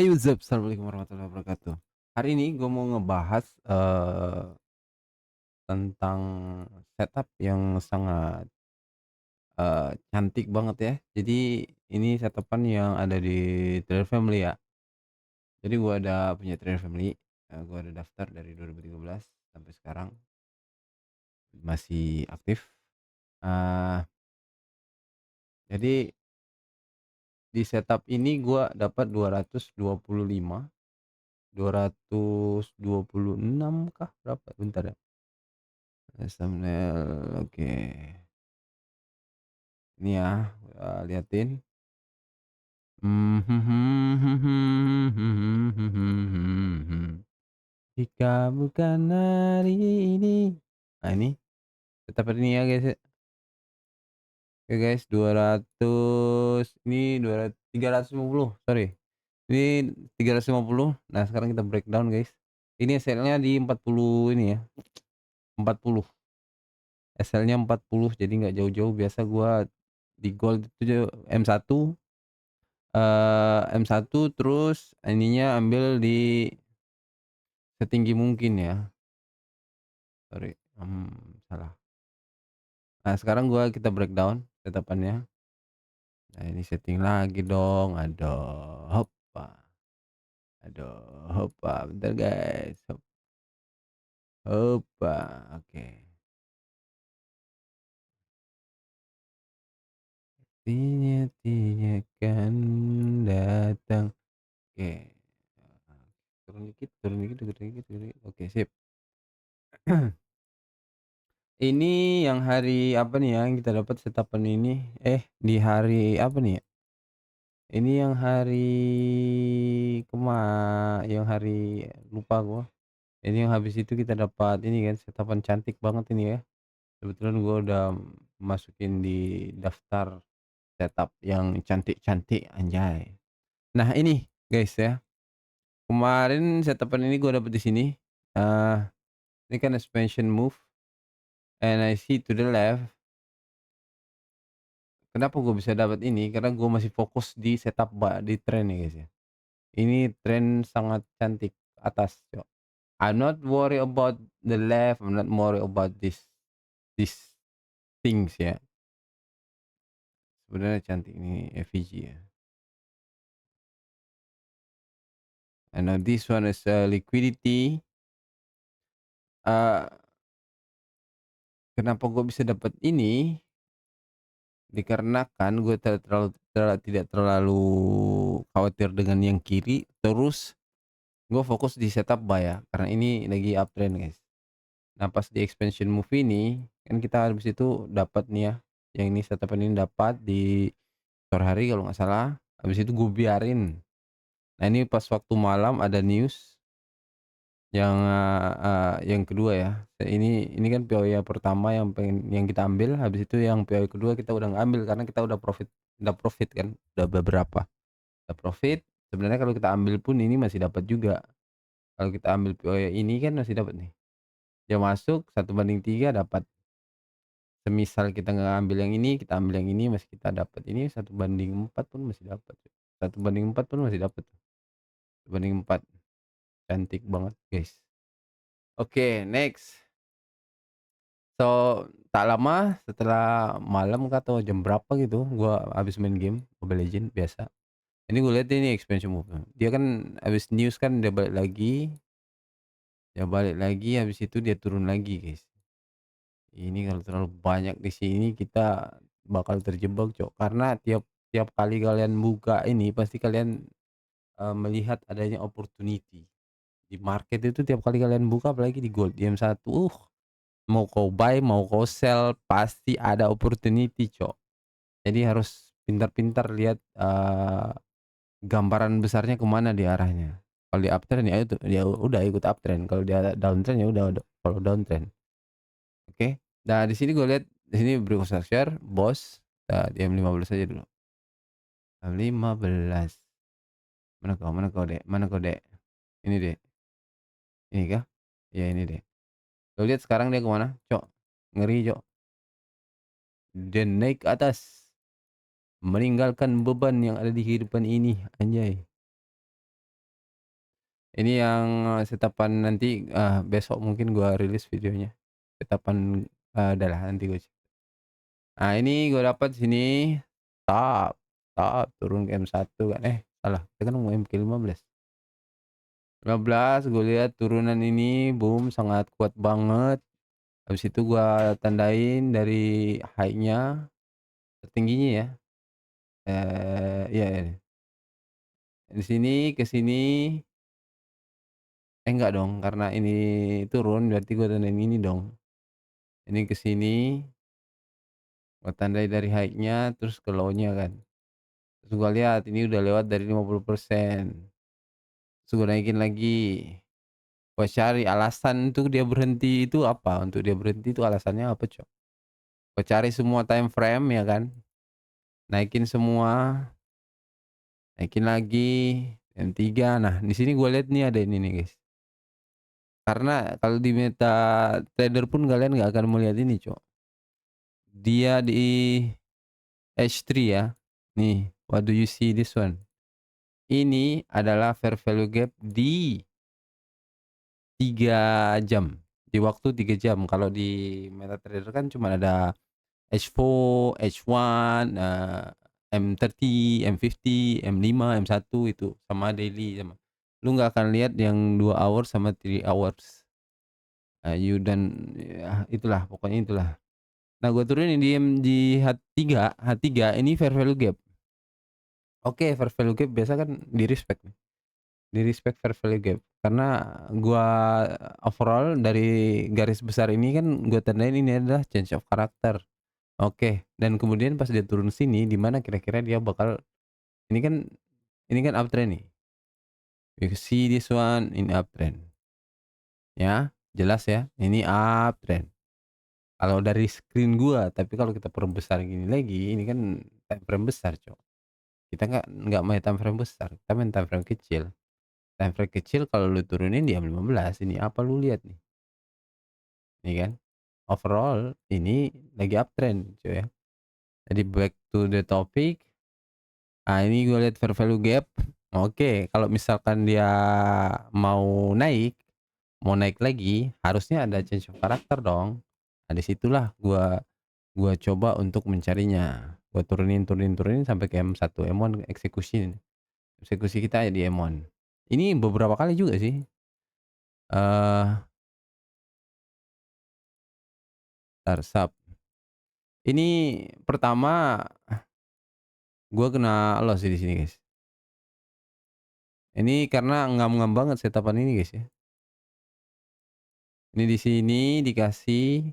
Hey, what's up? Assalamualaikum warahmatullahi wabarakatuh. Hari ini gue mau ngebahas, tentang setup yang sangat, cantik banget ya. Jadi ini setup-an yang ada di Trade Family ya. Jadi gue ada punya Trade Family, gue ada daftar dari 2013 sampai sekarang masih aktif. Eee, jadi di setup ini gue dapat 225, 226 kah berapa? Bentar ya, thumbnail, oke. Ini ya, liatin. Jika bukan hari ini. Nah ini, tetap ini ya guys ya. Oke guys, 200 ini 350, sorry. Ini 350. Nah sekarang kita breakdown guys. Ini SL-nya di 40 ini ya, 40. SL-nya 40 jadi nggak jauh-jauh, biasa gua di gold itu M1. M1 terus ininya ambil di setinggi mungkin ya, sorry, salah. Nah sekarang kita breakdown tetapannya. Nah ini setting lagi dong, aduh, hoppa, aduh, hoppa, bentar guys, hoppa, oke. Tinya-tinya kan datang, oke, turun dikit, turun dikit, oke sip. Ini yang hari apa nih ya, yang kita dapat setapan ini, di hari apa nih ya, ini yang hari yang hari lupa gua. Ini yang habis itu kita dapat ini kan setapan cantik banget ini ya. Kebetulan gua udah masukin di daftar setup yang cantik-cantik, anjay. Nah ini guys ya, kemarin setapan ini gua dapet di sini, eee, ini kan expansion move and I see to the left. Kenapa gue bisa dapat ini, karena gue masih fokus di setup di tren ya, guys, ya. Ini tren sangat cantik atas, yo. I'm not worry about the left, I'm not worry about this things ya. Sebenarnya cantik ini FVG ya. I know this one is, liquidity, eee, kenapa gue bisa dapat ini, dikarenakan gue tidak terlalu khawatir dengan yang kiri, terus gue fokus di setup buy ya, karena ini lagi uptrend, guys. Nah, pas di expansion move ini, kan kita habis itu dapat nih ya, yang ini setapan ini dapat di sore hari kalau nggak salah, habis itu gue biarin. Nah, ini pas waktu malam ada news yang, yang kedua ya, ini kan POI pertama yang kita ambil, habis itu yang POI kedua kita udah nggak ambil karena kita udah profit kan, udah beberapa, udah profit. Sebenarnya kalau kita ambil pun ini masih dapat juga, kalau kita ambil POI ini kan masih dapat nih, dia masuk 1/3 dapat. Semisal kita nggak ambil yang ini, kita ambil yang ini, masih kita dapat ini 1/4 pun masih dapat, 1/4 pun masih dapat, 1/4, cantik banget, guys. Oke, next. So, tak lama setelah malam kah atau jam berapa gitu, gua habis main game Mobile Legends biasa. Ini gue lihat ini expansion move-nya. Dia kan habis news kan dia balik lagi, habis itu dia turun lagi, guys. Ini kalau terlalu banyak di sini kita bakal terjebak, Cok, karena tiap tiap kali kalian buka ini pasti kalian, melihat adanya opportunity. Di market itu tiap kali kalian buka apalagi di gold, di M1, mau kau buy, mau kau sell, pasti ada opportunity, Cok. Jadi harus pintar-pintar lihat, gambaran besarnya kemana di arahnya. Kalau di uptrend ya itu, ya udah ikut uptrend, kalau dia downtrend ya udah follow downtrend, oke. Nah di sini gue lihat, di sini share bos, di M15 aja dulu, M15. Mana kau, Dek? Mana kau, Dek? Ini, Dek. Ini kah? Ya ini, Dek. Kau lihat sekarang dia kemana, Cok? Ngeri, Cok. Dia naik ke atas, meninggalkan beban yang ada di kehidupan ini, anjay. Ini yang setapan nanti, besok mungkin gua rilis videonya. Setapan, udah lah nanti gua nah ini gua dapat sini, top top turun ke M1 kan, salah kita kan mau MK15. 15 gue lihat turunan ini boom sangat kuat banget, habis itu gua tandain dari high-nya, tertingginya ya, iya iya, di sini ke sini enggak dong karena ini turun berarti gua tandain ini dong, ini ke sini, gua tandai dari high-nya terus ke low-nya kan, terus gua lihat ini udah lewat dari 50%, terus gua naikin lagi, gua cari alasan untuk dia berhenti itu apa, untuk dia berhenti itu alasannya apa, Cok. Gua cari semua time frame ya kan, naikin semua, naikin lagi, M3. Nah, di sini gua lihat nih ada ini nih, guys. Karena kalau di MetaTrader pun kalian nggak akan melihat ini, Cok. Dia di H3 ya. Nih, what do you see this one? Ini adalah fair value gap di 3 jam, di waktu 3 jam. Kalau di MetaTrader kan cuma ada H4, H1, M30, M50, M5, M1 itu sama daily sama. Lu nggak akan lihat yang 2 hours sama 3 hours. Dan ya itulah pokoknya itulah. Nah gua turunin di H3 ini fair value gap. Oke, fair value gap biasa kan di-respect nih, di-respect fair value gap. Karena gua overall dari garis besar ini kan gua tandain ini adalah change of character. Oke, dan kemudian pas dia turun sini, di mana kira-kira dia bakal ini kan ini kan uptrend nih. You see this one in uptrend, ya, jelas ya, ini uptrend. Kalau dari screen gua, tapi kalau kita perbesar gini lagi, ini kan time frame besar, Cok. Kita nggak main time frame besar, kita main time frame kecil. Time frame kecil kalau lu turunin di M15 ini apa lu lihat nih, nih kan. Overall ini lagi uptrend, cuy ya. Jadi back to the topic. Ini gue lihat fair value gap, oke kalau misalkan dia mau naik lagi, harusnya ada change of character dong. Nah disitulah gua coba untuk mencarinya, gua turunin sampai ke M1, M1 eksekusi eksekusi kita ya di M1. Ini beberapa kali juga sih, eee, entar. Ini pertama gua kena loss sih di sini, guys. Ini karena ngam-ngam banget setapan ini, guys, ya. Ini di sini dikasih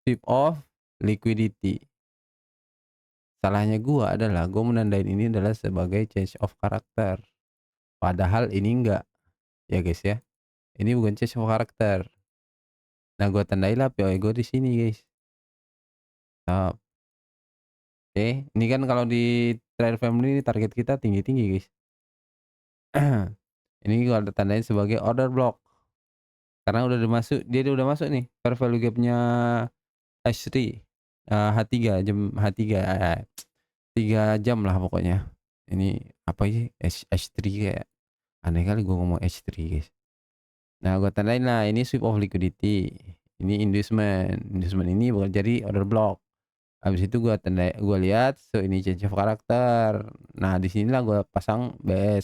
sweep off liquidity. Salahnya gua adalah gua menandain ini adalah sebagai change of character. Padahal ini enggak, ya guys ya. Ini bukan change of character. Nah gua tandailah POI gua di sini guys. Stop. Oke, ini kan kalau di trade family target kita tinggi-tinggi guys. Ini gua tandain sebagai order block. Karena dia udah masuk nih fair value gap-nya H3, H3 H3, 3 jam lah pokoknya. Ini apa sih H3 kayak aneh kali gua ngomong H3 guys. Nah gua tandain lah ini sweep of liquidity, ini inducement ini bakal jadi order block. Habis itu gua lihat, so ini change of character. Nah di sinilah gua pasang yang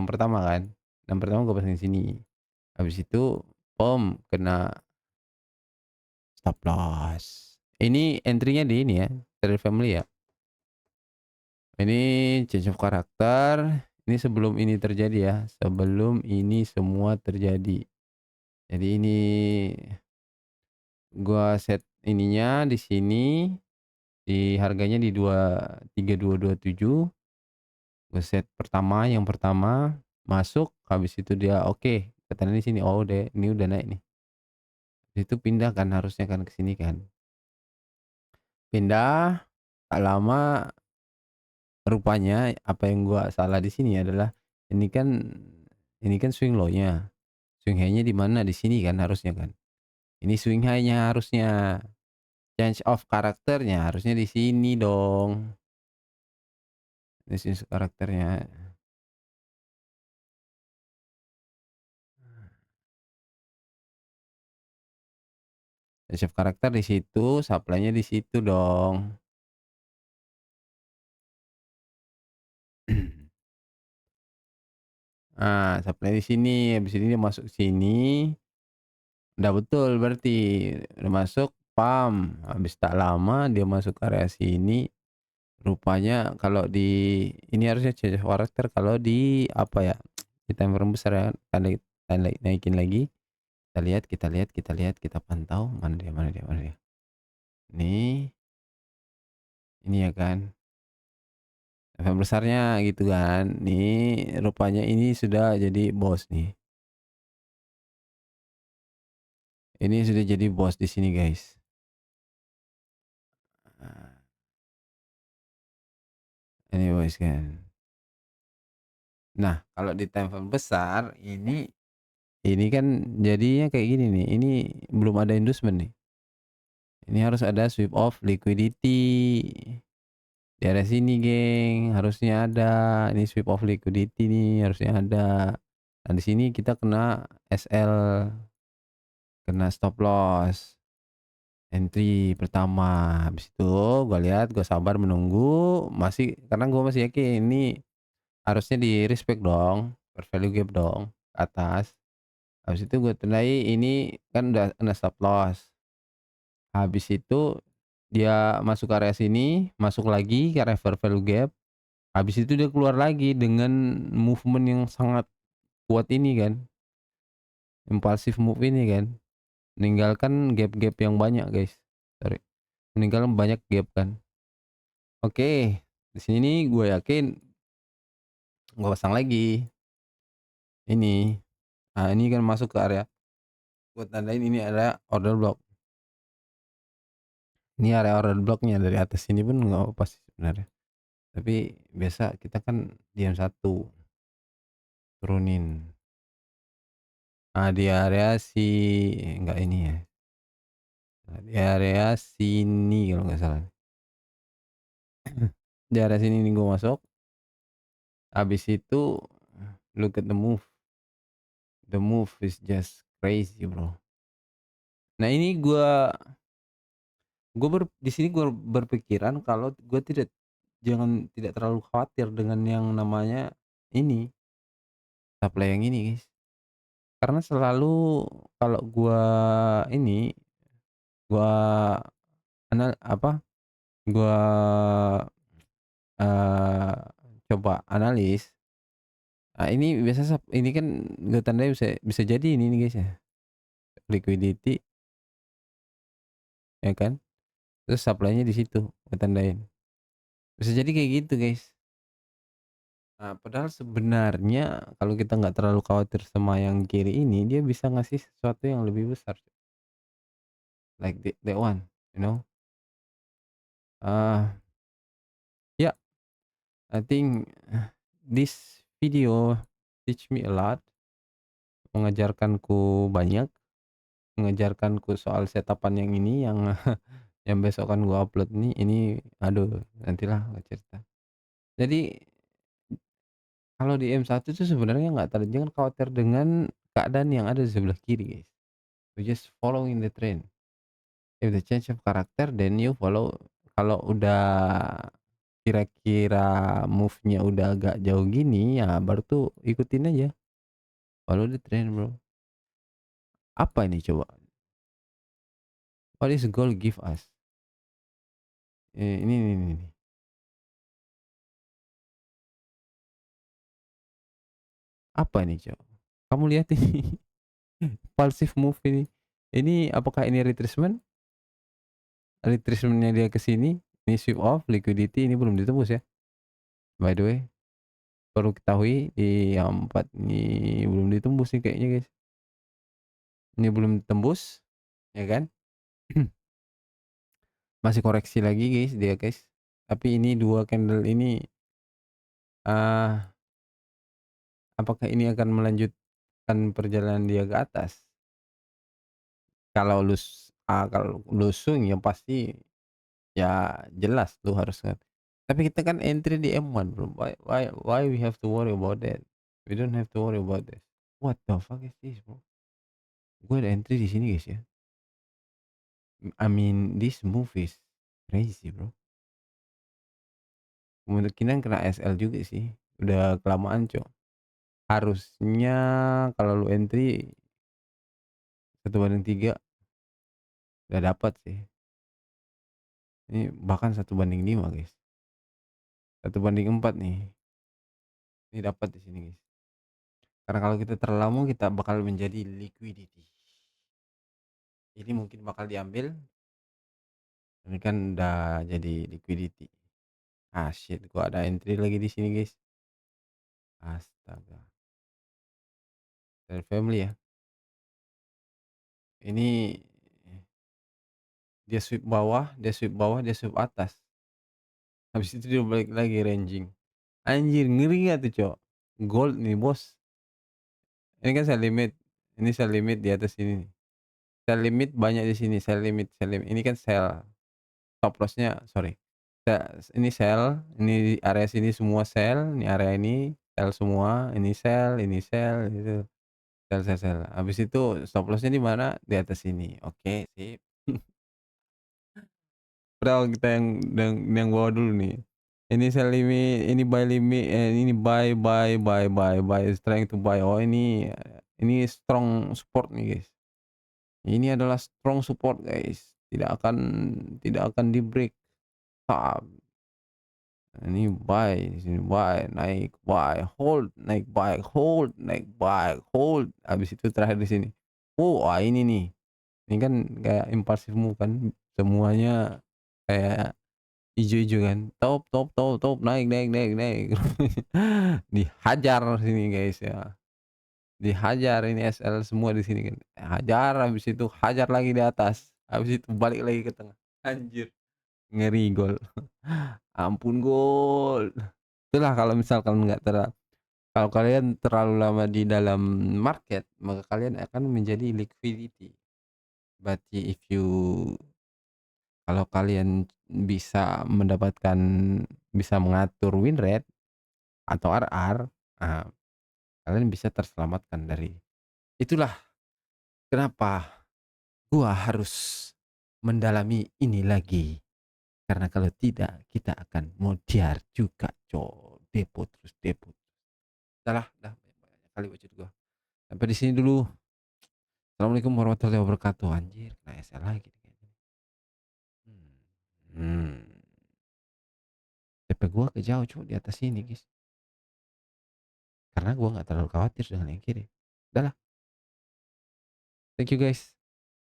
pertama kan, yang pertama gua pasang di sini. Habis itu kena stop loss. Ini entry-nya di ini ya, trade family ya. Ini change of character, ini sebelum ini terjadi ya, sebelum ini semua terjadi. Jadi ini gua set ininya di sini, di harganya di 23227, gua set yang pertama masuk, habis itu dia oke, katanya di sini, oh udah ini udah naik nih. Itu pindah kan harusnya kan ke sini kan. Pindah, tak lama rupanya apa yang gua salah di sini adalah ini kan ini kan swing low-nya. Swing high-nya di mana? Di sini kan harusnya kan. Ini swing high-nya harusnya. Change of karakternya harusnya di sini dong. Ini change karakternya. change of karakter di situ, supply-nya di situ dong. Nah, supply di sini, habis ini dia masuk sini, udah betul berarti, udah masuk, pam, habis tak lama dia masuk area sini, rupanya kalau di ini harusnya change of karakter kalau di apa ya, di timer besar ya, tanda tanda naikin lagi, kita pantau, mana dia, ini ya kan, timer besarnya gitu kan, nih rupanya ini sudah jadi bos nih, ini sudah jadi bos di sini guys. Nah, ini bos kan. Nah, kalau di timer besar ini kan jadinya kayak gini nih, ini belum ada inducement nih. Ini harus ada sweep off liquidity. Di area sini geng, harusnya ada. Ini sweep off liquidity nih, harusnya ada. Nah, di sini kita kena SL, kena stop loss. Entry pertama. Habis itu gua lihat, gua sabar menunggu, masih karena gua masih yakin ini harusnya di respect dong, fair value gap dong, ke atas. Habis itu gue tandai ini kan udah kena stop loss. Habis itu dia masuk ke area sini, masuk lagi ke area fair value gap. Habis itu dia keluar lagi dengan movement yang sangat kuat ini kan, impulsif move ini kan. Meninggalkan gap-gap yang banyak, guys. Sorry. Meninggalkan banyak gap kan. Oke, di sini gue yakin gue pasang lagi ini. Nah, ini kan masuk ke area gue tandain ini area order block. Ini area order blocknya dari atas sini pun nggak apa-apa sih sebenarnya. Tapi biasa kita kan diam satu, turunin. Ah, di area enggak ini ya, di area sini kalau nggak salah. Di area sini nih gua masuk, habis itu look at the move. The move is just crazy, Bro. Nah, ini gua di sini gua berpikiran kalau gua tidak terlalu khawatir dengan yang namanya ini, supply yang ini, guys. Karena selalu kalau ini, gua gua, eee, coba analis, ini biasa ini kan gua tandai bisa bisa jadi ini nih, guys, ya, liquidity ya kan, terus supply-nya di situ gua tandain. Bisa jadi kayak gitu, guys. Nah, padahal sebenarnya kalau kita nggak terlalu khawatir sama yang kiri ini, dia bisa ngasih sesuatu yang lebih besar, like that one, you know? Uh, yeah, I think this video teach me a lot, mengajarkanku banyak, mengajarkanku soal setapan yang ini yang yang besok akan gua upload nih, ini aduh nantilah gua cerita. Jadi kalau di M1 tuh sebenarnya nggak jangan khawatir dengan keadaan yang ada di sebelah kiri, guys. We just following the trend. If the change of character then you follow, kalau udah kira-kira move-nya udah agak jauh gini, ya baru tuh ikutin aja, follow the trend, Bro. Apa ini coba? What is gold give us? Ini nih. Apa ini, Cok? Kamu lihat ini impulsive move ini. Ini apakah ini retracement? Retracement-nya dia ke sini, ini sweep off, liquidity ini belum ditembus ya. By the way, perlu ketahui di yang 4 ini belum ditembus nih kayaknya, guys. Ini belum tembus, ya kan? Masih koreksi lagi, guys, dia, guys. Tapi ini 2 candle ini, ah, apakah ini akan melanjutkan perjalanan dia ke atas? Kalau lusung ya pasti ya jelas tuh harus kan. Tapi kita kan entry di M1, Bro. Why we have to worry about that? We don't have to worry about this. What the fuck is this, Bro? Gue ada entry di sini, guys, ya. I mean this movie is crazy, Bro. Kemungkinan kena SL juga sih, udah kelamaan, Cok. Harusnya kalau lu entry 1/3 udah dapat sih. Ini bahkan 1/5, guys. 1/4 nih. Ini dapat di sini, guys. Karena kalau kita terlalu lama kita bakal menjadi liquidity. Ini mungkin bakal diambil, ini kan udah jadi liquidity. Ah shit, gua ada entry lagi di sini, guys. Astaga. Dari family ya. Ini dia sweep bawah, dia sweep bawah, dia sweep atas. Habis itu dia balik lagi ranging. Anjir, ngeri gak tuh, Cok? Gold nih, Bos. Ini kan sell limit. Ini sell limit di atas sini nih. Sell limit banyak di sini, sell limit, sell limit. Ini kan sell. Stop loss-nya sorry. Ini sell, ini area sini semua sell, ini area ini sell semua, ini sell, gitu. Sell sell sell. Habis itu stop loss-nya di mana? Di atas sini. Oke, sip. Padahal kita yang bawah dulu nih. Ini sell limit, ini buy limit, ini buy, trying to buy. Oh ini strong support nih, guys. Ini adalah strong support, guys. Tidak akan di-break. Ini buy, di sini buy, naik, buy, hold, naik, buy, hold, naik, buy, hold. Habis itu terakhir di sini. Oh, wah ini nih. Ini kan kayak impulsive move kan. Semuanya kayak ijo-ijo kan. Top, top, top, top, naik, naik, naik, naik. Dihajar sini, guys, ya. Dihajar ini SL semua di sini kan. Hajar, habis itu hajar lagi di atas. Habis itu balik lagi ke tengah. Anjir, ngeri gol. Ampun gol. Itulah kalau misalkan kalau kalian terlalu lama di dalam market, maka kalian akan menjadi liquidity. But if you kalau kalian bisa mengatur win rate atau RR, ah, kalian bisa terselamatkan dari itulah kenapa gua harus mendalami ini lagi. Karena kalau tidak kita akan modiar juga, Depo terus depo. Dah banyak kali bacot gua. Sampai di sini dulu. Assalamualaikum warahmatullahi wabarakatuh. Anjir, kena SL lagi kayaknya. Hmm. Hmm. TP gua kejauh Cuk di atas sini, guys. Karena gua nggak terlalu khawatir dengan yang kiri. Udahlah. Thank you, guys.